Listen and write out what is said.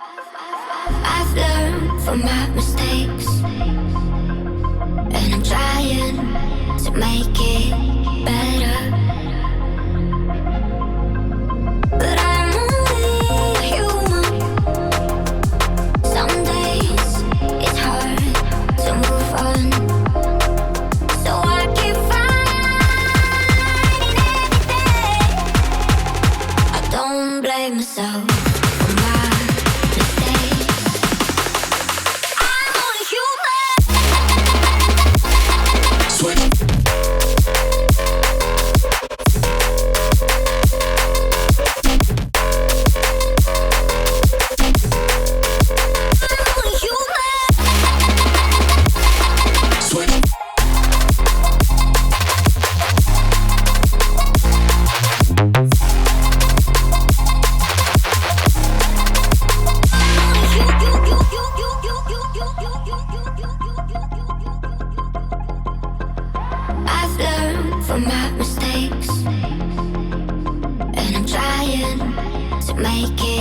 I've learned from my mistakes, and I'm trying to make it better. But I'm only human. Some days it's hard to move on, so I keep fighting every day. I don't blame myself for my mistakes. I'm only human. Sweat. I've learned from my mistakes, and I'm trying to make it